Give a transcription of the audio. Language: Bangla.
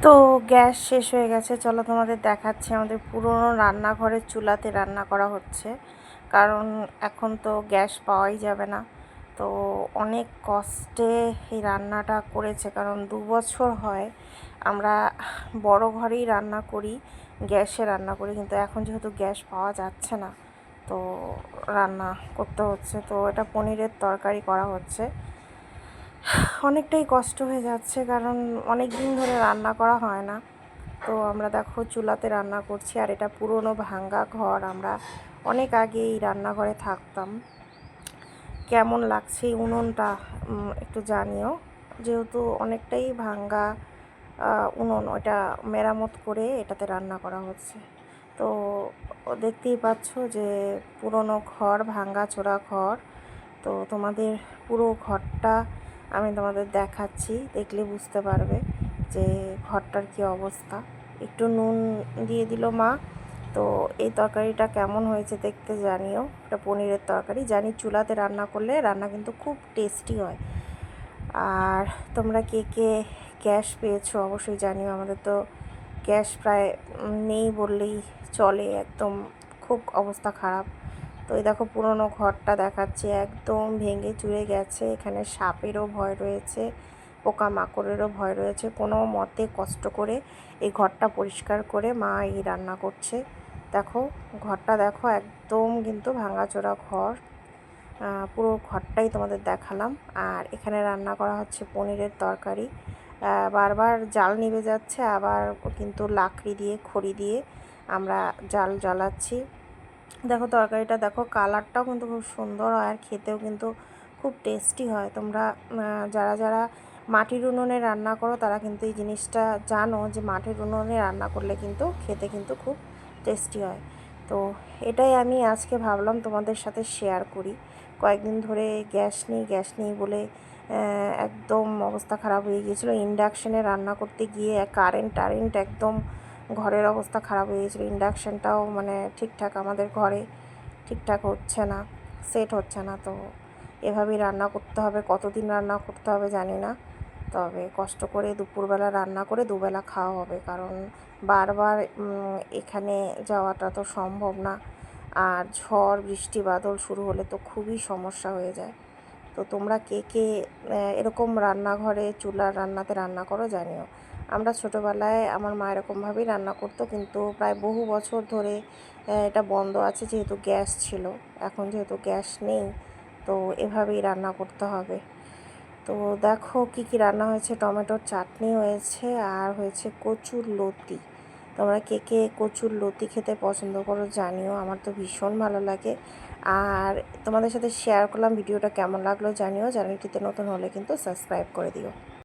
তো গ্যাস শেষ হয়ে গেছে, চলো তোমাদের দেখাচ্ছি। আমাদের পুরনো রান্নাঘরের চুলাতে রান্না করা হচ্ছে, কারণ এখন তো গ্যাস পাওয়াই যাবে না। তো অনেক কষ্টে এই রান্নাটা করেছে, কারণ 2 বছর হয় আমরা বড় ঘরেই রান্না করি, গ্যাসে রান্না করি, কিন্তু এখন যেহেতু গ্যাস পাওয়া যাচ্ছে না তো রান্না করতে হচ্ছে। তো এটা পনিরের তরকারি করা হচ্ছে। অনেকটাই কষ্ট হয়ে যাচ্ছে, কারণ অনেক দিন ধরে রান্না করা হয় না। তো আমরা দেখো চুলাতে রান্না করছি, আর এটা পুরনো ভাঙ্গা ঘর। আমরা অনেক আগে এই রান্নাঘরে থাকতাম। কেমন লাগছে এই উনুনটা একটু জানিও। যেহেতু অনেকটাই ভাঙ্গা উনুন, ওটা মেরামত করে এটাতে রান্না করা হচ্ছে। তো দেখতেই পাচ্ছ যে পুরনো ঘর, ভাঙ্গা চোরা ঘর। তো তোমাদের পুরো ঘরটা আমি তোমাদের দেখাচ্ছি, দেখলে বুঝতে পারবে যে ঘরটার কী অবস্থা। একটু নুন দিয়ে দিল মা। তো এই তরকারিটা কেমন হয়েছে দেখতে জানিও। এটা পনিরের তরকারি। জানি চুলাতে রান্না করলে রান্না কিন্তু খুব টেস্টি হয়। আর তোমরা কে কে গ্যাস পেয়েছো অবশ্যই জানিও। আমাদের তো গ্যাস প্রায় নেই বললেই চলে, একদম খুব অবস্থা খারাপ। তো এই দেখো পুরনো ঘরটা দেখাচ্ছে, একদম ভেঙে চুরে গেছে। এখানে সাপেরও ভয় রয়েছে, পোকামাকড়েরও ভয় রয়েছে। কোনো মতে কষ্ট করে এই ঘরটা পরিষ্কার করে মা এই রান্না করছে। দেখো ঘরটা দেখো, একদম কিন্তু ভাঙাচোরা ঘর। পুরো ঘরটাই তোমাদের দেখালাম। আর এখানে রান্না করা হচ্ছে পনিরের তরকারি। বারবার জাল নিভে যাচ্ছে, আবার কিন্তু লাকড়ি দিয়ে, খড়ি দিয়ে আমরা জাল জ্বালাচ্ছি। দেখো তরকারিটা দেখো, কালারটাও কিন্তু খুব সুন্দর হয়, আর খেতেও কিন্তু খুব টেস্টি হয়। তোমরা যারা যারা মাটির উনুনে রান্না করো তারা কিন্তু এই জিনিসটা জানো, যে মাটির উনুনে রান্না করলে কিন্তু খেতে কিন্তু খুব টেস্টি হয়। তো এটাই আমি আজকে ভাবলাম তোমাদের সাথে শেয়ার করি। কয়েকদিন ধরে গ্যাস নেই বলে একদম অবস্থা খারাপ হয়ে গিয়েছিলো। ইন্ডাকশানে রান্না করতে গিয়ে কারেন্ট একদম ঘরের অবস্থা খারাপ হয়ে গিয়েছিলো। ইন্ডাকশানটাও মানে ঠিকঠাক আমাদের ঘরে ঠিকঠাক হচ্ছে না, সেট হচ্ছে না। তো এভাবেই রান্না করতে হবে, কতদিন রান্না করতে হবে জানি না। তবে কষ্ট করে দুপুরবেলা রান্না করে দুবেলা খাওয়া হবে, কারণ বারবার এখানে যাওয়াটা তো সম্ভব না। আর ঝড় বৃষ্টি বাদল শুরু হলে তো খুবই সমস্যা হয়ে যায়। তো তোমরা কে কে এরকম রান্নাঘরে চুলার রান্নাতে রান্না করো জানিও। আমরা ছোটোবেলায় আমার মা এরকমভাবেই রান্না করতো, কিন্তু প্রায় বহু বছর ধরে এটা বন্ধ আছে, যেহেতু গ্যাস ছিল। এখন যেহেতু গ্যাস নেই তো এভাবেই রান্না করতে হবে। তো দেখো কি কি রান্না হয়েছে। টমেটোর চাটনি হয়েছে, আর হয়েছে কচুর লতি। তোমরা কে কে কচুর লতি খেতে পছন্দ করো জানিও। আমার তো ভীষণ ভালো লাগে। আর তোমাদের সাথে শেয়ার করলাম, ভিডিওটা কেমন লাগলো জানিও। চ্যানেলটিতে নতুন হলে কিন্তু সাবস্ক্রাইব করে দিও।